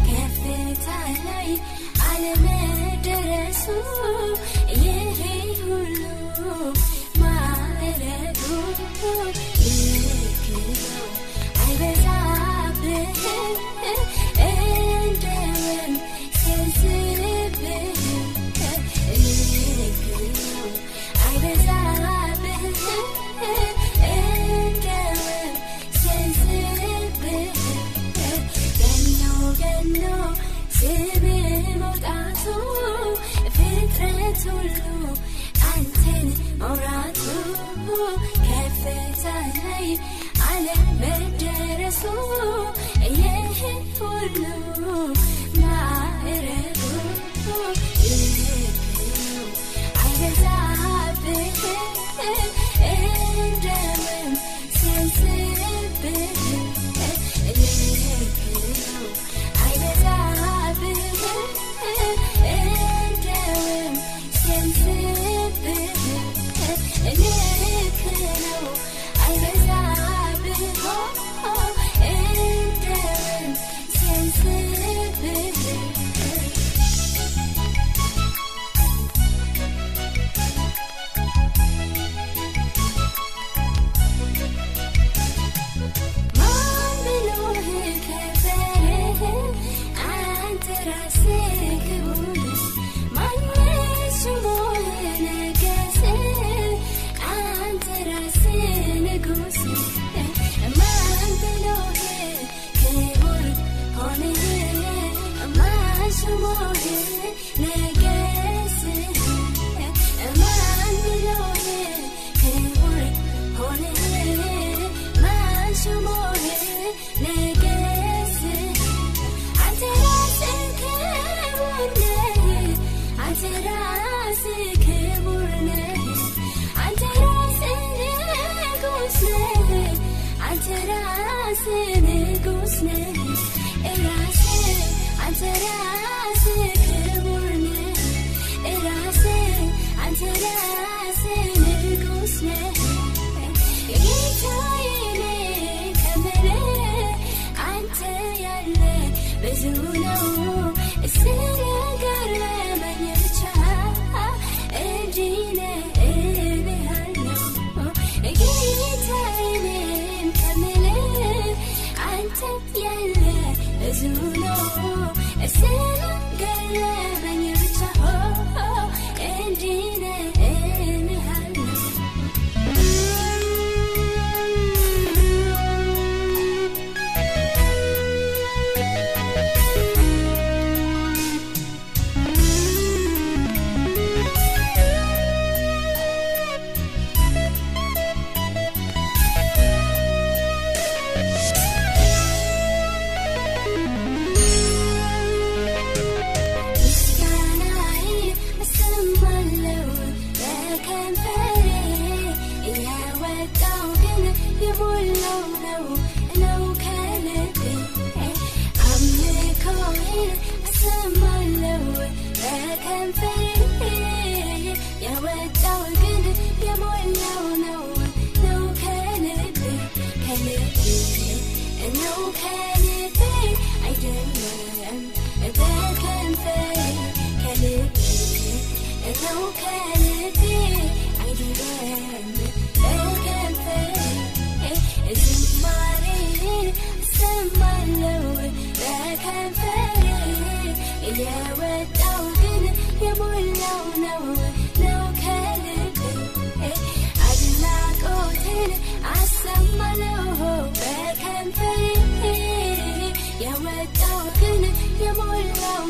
ከፍታ ላይ አለመድረሱ ይሄ ሁሉ ማረጉ ልክ ነው አይበዛብህም እንደውም ሲያንስብህ ልክ ነው አይበዛብህም እንደውም ሲያንስብህ ገኖ ስምህ መውጣቱ ፍጥረት ሁሉ አንተን ማውራቱ ከፍታ ላይ አለመድረሱ ይህ ሁሉ ማረጉ ልክ ነው አይበዛብህም እንደውም ሲያንስብህ ልክ ነው አይበዛብህም እንደውም ሲያንስብህ ልክ ነው አይበዛብህም እንደውም ሲያንስብህ ማን ብሎህ ከበረህ አንተ ራስህ ክቡር ማንስ ሾሞህ ነገሥ አንተ ራስህ ንጉሥ ማን ብሎህ ክቡር ሆነህ ማን ሾሞህ ነገሥ ማን ብሎህ ክቡር ሆነህ ማን ሾሞህ ነገሥ አንተ ራስህ ክቡር ነህ አንተ ራስህ ክቡር ነህ አንተ ራስህ ንጉሥ ነህ አንተ ራስህ ንጉሥ ነህ ራስህ አንተ ራስህ ክቡር ነህ ራስህ አንተ ራስህ ንጉሥ ነህ ጌታዬ ከምልህ አንተ ያለ ብዙ ነው ስለገረመኝ ብቻ እንዲህ ነህ እልሃለሁ ጌታዬ ከምልህ አንተ ያለ ብዙ ነው ስለገረመኝ ብቻ እንዲህ ነህ እልሃለሁ ምስጋናዬን እሰማለሁ በከንፈሬ ያወጣው ግን የሞላው ነው ከልቤ አምልኮዬን እሰማለሁ በከንፈሬ ያወጣው ግን የሞላው ነው ከልቤ ነው ከልቤ አይደለም በከንፈሬ ከልቤ ነው ከልቤ አይደለም በከንፈሬ ዝማሬን እሰማለሁ በከንፈሬ የወጣው ግን የሞላው ነው ከልቤ አድናቆቴን አሰማለሁ በከንፈሬ የወጣው ግን የሞላው